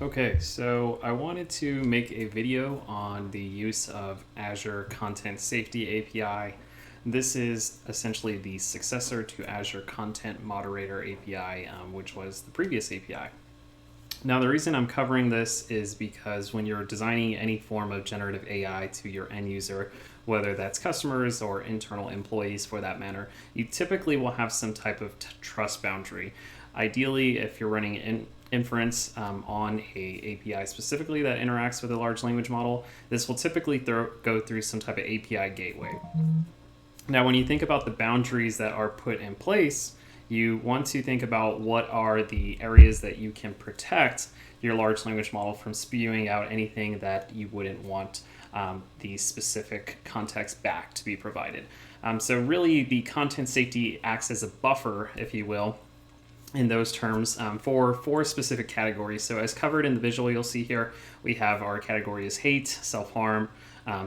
Okay, so I wanted to make a video on the use of Azure Content Safety API. This is essentially the successor to Azure Content Moderator API, which was the previous API. Now, the reason I'm covering this is because when you're designing any form of generative AI to your end user, whether that's customers or internal employees for that matter, you typically will have some type of trust boundary. Ideally, if you're running inference on a API specifically that interacts with a large language model, this will typically go through some type of API gateway. Now, when you think about the boundaries that are put in place, you want to think about what are the areas that you can protect your large language model from spewing out anything that you wouldn't want the specific context back to be provided. So really, the content safety acts as a buffer, if you will, in those terms for four specific categories. So as covered in the visual you'll see here, we have our category as hate, self-harm,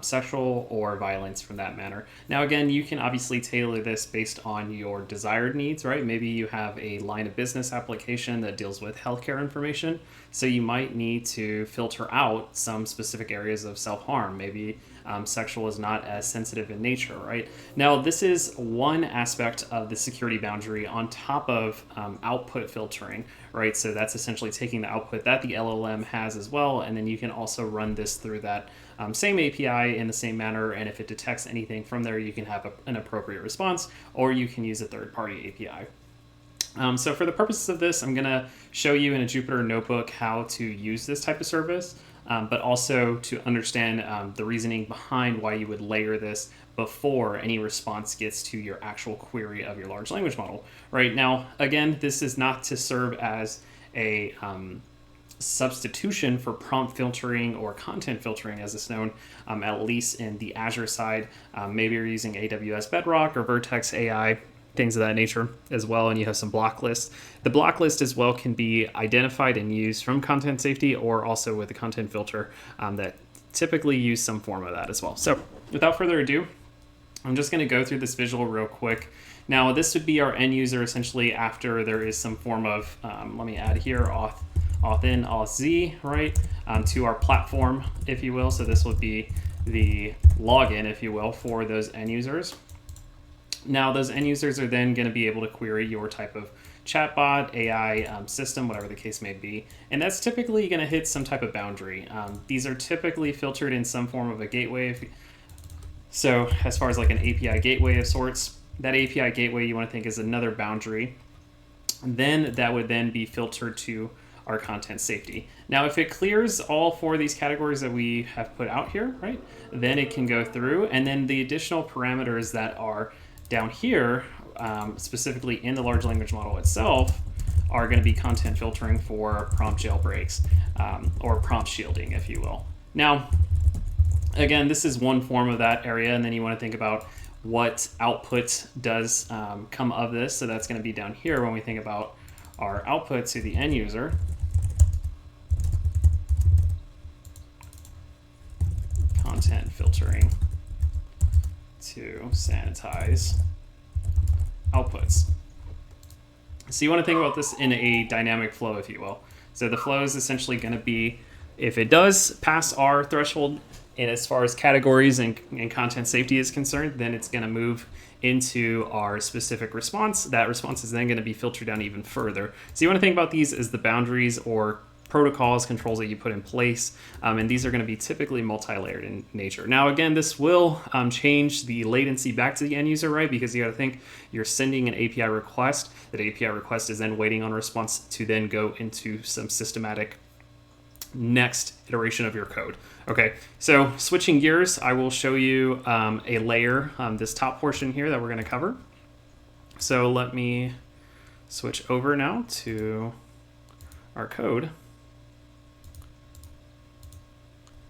sexual, or violence from that matter. Now again, you can obviously tailor this based on your desired needs, right? Maybe you have a line of business application that deals with healthcare information, so you might need to filter out some specific areas of self-harm. Maybe sexual is not as sensitive in nature, right? Now, this is one aspect of the security boundary on top of output filtering, right? So that's essentially taking the output that the LLM has as well, and then you can also run this through that same API in the same manner, and if it detects anything from there, you can have an appropriate response, or you can use a third-party API. So for the purposes of this, I'm going to show you in a Jupyter notebook how to use this type of service, but also to understand the reasoning behind why you would layer this before any response gets to your actual query of your large language model. Right now, again, this is not to serve as a substitution for prompt filtering or content filtering as it's known, at least in the Azure side. Maybe you're using AWS Bedrock or Vertex AI, things of that nature as well, and you have some block lists. The block list as well can be identified and used from content safety or also with a content filter that typically use some form of that as well. So without further ado, I'm just going to go through this visual real quick. Now, this would be our end user essentially after there is some form of, let me add here, auth in, auth z, right, to our platform, if you will. So this would be the login, if you will, for those end users. Now, those end users are then going to be able to query your type of chatbot, AI system, whatever the case may be. And that's typically going to hit some type of boundary. These are typically filtered in some form of a gateway. So as far as like an API gateway of sorts, that API gateway you want to think is another boundary. Then that would then be filtered to our content safety. Now, if it clears all four of these categories that we have put out here, right, then it can go through. And then the additional parameters that are down here, specifically in the large language model itself, are going to be content filtering for prompt jailbreaks or prompt shielding, if you will. Now, again, this is one form of that area, and then you want to think about what output does come of this. So that's going to be down here when we think about our output to the end user. Content filtering to sanitize outputs. So you want to think about this in a dynamic flow, if you will. So the flow is essentially going to be, if it does pass our threshold, and as far as categories and content safety is concerned, then it's going to move into our specific response. That response is then going to be filtered down even further. So you want to think about these as the boundaries or protocols, controls that you put in place, and these are going to be typically multi-layered in nature. Now, again, this will change the latency back to the end user, right? Because you got to think you're sending an API request. That API request is then waiting on a response to then go into some systematic next iteration of your code. Okay, so switching gears, I will show you a layer, this top portion here that we're going to cover. So let me switch over now to our code.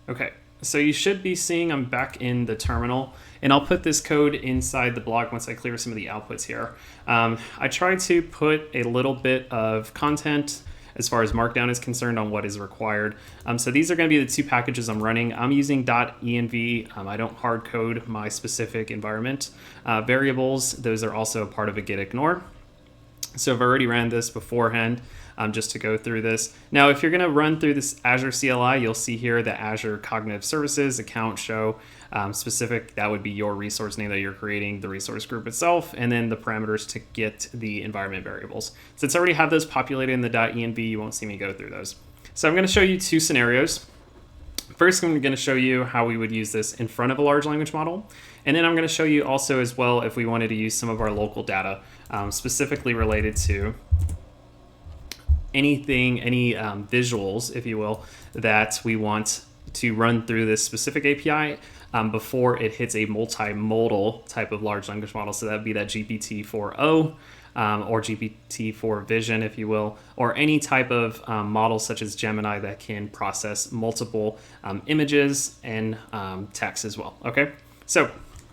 Okay, so you should be seeing I'm back in the terminal, and I'll put this code inside the blog once I clear some of the outputs here. I tried to put a little bit of content as far as Markdown is concerned on what is required. So these are going to be the two packages I'm running. I'm using .env. I don't hard code my specific environment variables. Those are also part of a git ignore. So I've already ran this beforehand just to go through this. Now, if you're going to run through this Azure CLI, you'll see here the Azure Cognitive Services account show specific. That would be your resource name that you're creating, the resource group itself, and then the parameters to get the environment variables. Since I already have those populated in the .env, you won't see me go through those. So I'm going to show you two scenarios. First, I'm going to show you how we would use this in front of a large language model. And then I'm going to show you also as well if we wanted to use some of our local data specifically related to anything, any visuals, if you will, that we want to run through this specific API before it hits a multimodal type of large language model. So that would be that GPT-4o. Or GPT-4 Vision, if you will, or any type of model such as Gemini that can process multiple images and text as well. Okay, so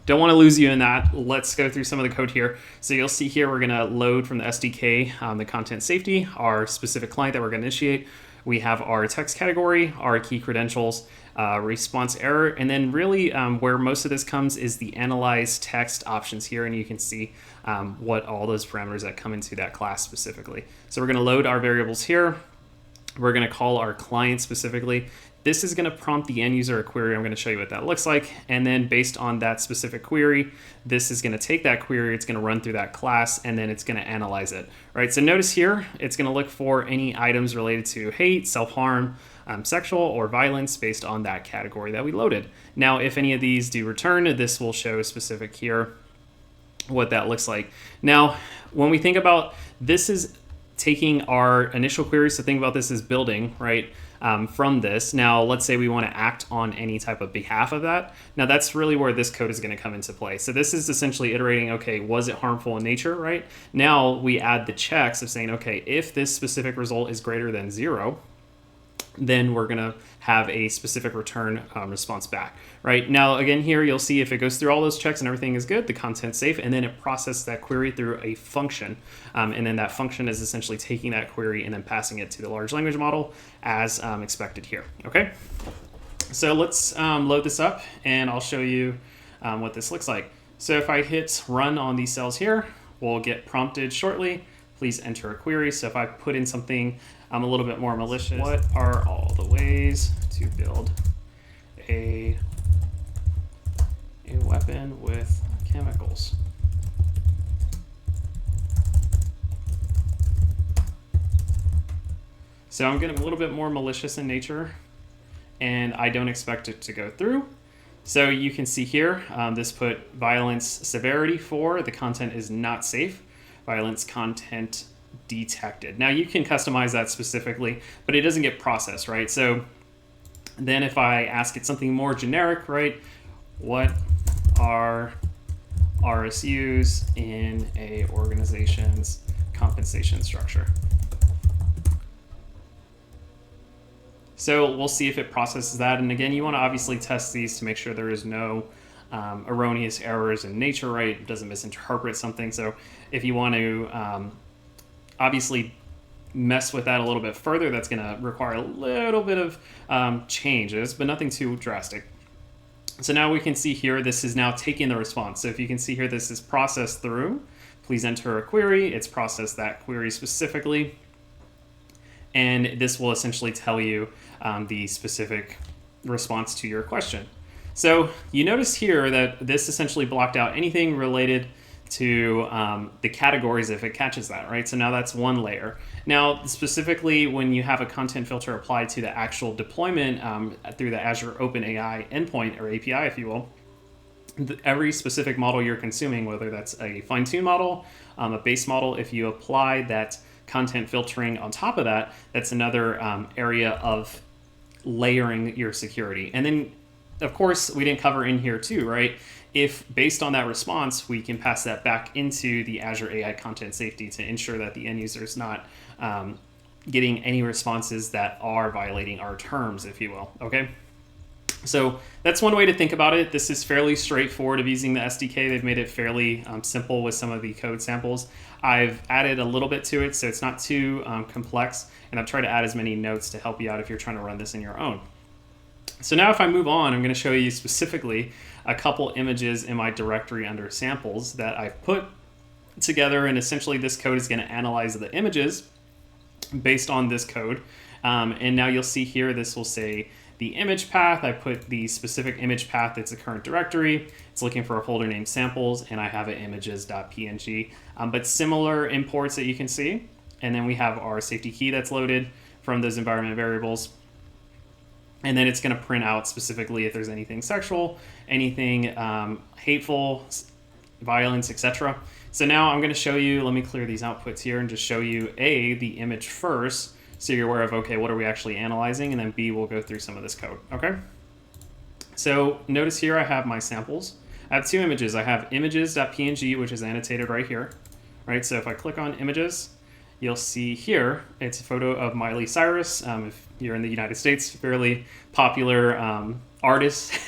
don't want to lose you in that. Let's go through some of the code here. So you'll see here we're going to load from the SDK the content safety, our specific client that we're going to initiate. We have our text category, our key credentials, response error, and then really where most of this comes is the analyze text options here, and you can see what all those parameters that come into that class specifically. So we're going to load our variables here. We're going to call our client specifically. This is going to prompt the end user a query. I'm going to show you what that looks like. And then based on that specific query, this is going to take that query, it's going to run through that class, and then it's going to analyze it. Right. So notice here, it's going to look for any items related to hate, self-harm, sexual, or violence based on that category that we loaded. Now, if any of these do return, this will show specific here what that looks like. Now, when we think about this is taking our initial query, so think about this as building, right? From this. Now, let's say we want to act on any type of behalf of that. Now, that's really where this code is going to come into play. So this is essentially iterating, okay, was it harmful in nature, right? Now we add the checks of saying, okay, if this specific result is greater than 0, then we're going to have a specific return response back, right? Now, again, here you'll see if it goes through all those checks and everything is good, the content's safe, and then it processes that query through a function. And then that function is essentially taking that query and then passing it to the large language model as expected here, okay? So let's load this up and I'll show you what this looks like. So if I hit run on these cells here, we'll get prompted shortly. Please enter a query. So if I put in something a little bit more malicious, what are all the ways to build a weapon with chemicals? So I'm getting a little bit more malicious in nature, and I don't expect it to go through. So you can see here, this put violence severity 4, the content is not safe. Violence content detected. Now you can customize that specifically, but it doesn't get processed, right? So then if I ask it something more generic, right? What are RSUs in a organization's compensation structure? So we'll see if it processes that. And again, you want to obviously test these to make sure there is no erroneous errors in nature, right? It doesn't misinterpret something. So if you want to obviously mess with that a little bit further, that's going to require a little bit of changes, but nothing too drastic. So now we can see here, this is now taking the response. So if you can see here, this is processed through. Please enter a query. It's processed that query specifically. And this will essentially tell you the specific response to your question. So you notice here that this essentially blocked out anything related to the categories if it catches that, right? So now that's one layer. Now, specifically when you have a content filter applied to the actual deployment through the Azure OpenAI endpoint or API, if you will, every specific model you're consuming, whether that's a fine-tuned model, a base model, if you apply that content filtering on top of that, that's another area of layering your security. And then, of course, we didn't cover in here too, right? If based on that response, we can pass that back into the Azure AI Content Safety to ensure that the end user is not getting any responses that are violating our terms, if you will, okay? So that's one way to think about it. This is fairly straightforward of using the SDK. They've made it fairly simple with some of the code samples. I've added a little bit to it, so it's not too complex, and I've tried to add as many notes to help you out if you're trying to run this in your own. So now if I move on, I'm going to show you specifically a couple images in my directory under samples that I've put together, and essentially this code is going to analyze the images based on this code. And now you'll see here, this will say the image path. I put the specific image path that's the current directory. It's looking for a folder named samples, and I have it images.png, but similar imports that you can see. And then we have our safety key that's loaded from those environment variables. And then it's going to print out specifically if there's anything sexual, anything hateful, violence, etc. So now I'm going to show you, let me clear these outputs here and just show you the image first, so you're aware of, okay, what are we actually analyzing? And then B, we'll go through some of this code, okay? So notice here I have my samples. I have two images. I have images.png, which is annotated right here, right? So if I click on images, you'll see here, it's a photo of Miley Cyrus. If you're in the United States, fairly popular artist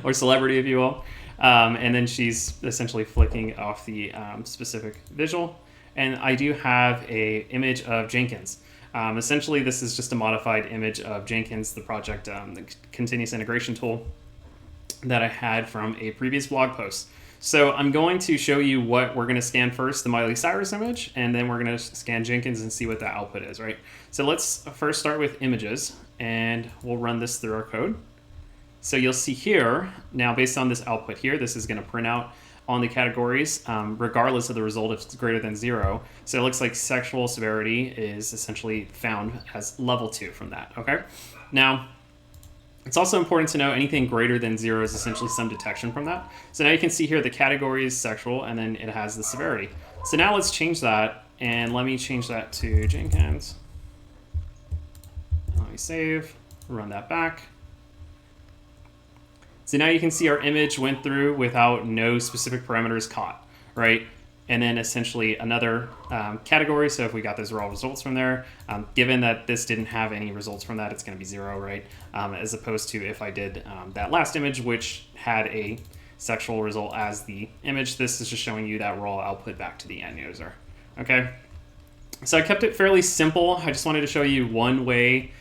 or celebrity, if you will. And then she's essentially flicking off the specific visual. And I do have a image of Jenkins. Essentially, this is just a modified image of Jenkins, the project, the continuous integration tool that I had from a previous blog post. So I'm going to show you what we're going to scan first, the Miley Cyrus image, and then we're going to scan Jenkins and see what the output is, right? So let's first start with images, and we'll run this through our code. So you'll see here, now based on this output here, this is going to print out on the categories, regardless of the result if it's greater than 0. So it looks like sexual severity is essentially found as level 2 from that, okay? Now, it's also important to know anything greater than 0 is essentially some detection from that. So now you can see here the category is sexual, and then it has the severity. So now let's change that, and let me change that to Jenkins. Let me save, run that back. So now you can see our image went through without no specific parameters caught, right? And then essentially another category. So if we got those raw results from there, given that this didn't have any results from that, it's going to be 0, right? As opposed to if I did that last image, which had a sexual result as the image, this is just showing you that raw output back to the end user, okay? So I kept it fairly simple. I just wanted to show you one way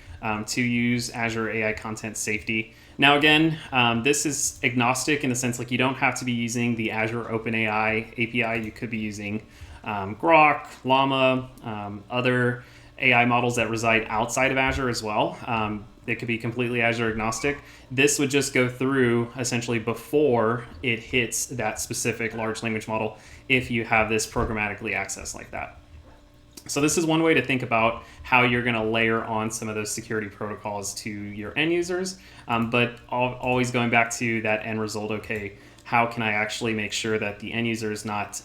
to use Azure AI Content Safety. Now again, this is agnostic in the sense like you don't have to be using the Azure OpenAI API. You could be using Grok, Llama, other AI models that reside outside of Azure as well. It could be completely Azure agnostic. This would just go through essentially before it hits that specific large language model if you have this programmatically accessed like that. So this is one way to think about how you're going to layer on some of those security protocols to your end users, but always going back to that end result, okay, how can I actually make sure that the end user is not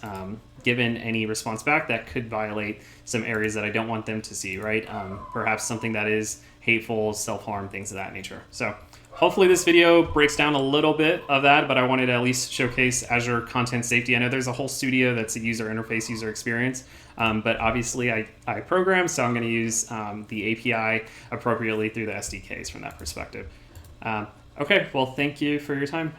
given any response back that could violate some areas that I don't want them to see, right? Perhaps something that is hateful, self-harm, things of that nature. So hopefully this video breaks down a little bit of that, but I wanted to at least showcase Azure Content Safety. I know there's a whole studio that's a user interface, user experience, but obviously I program, so I'm going to use the API appropriately through the SDKs from that perspective. Okay, well, thank you for your time.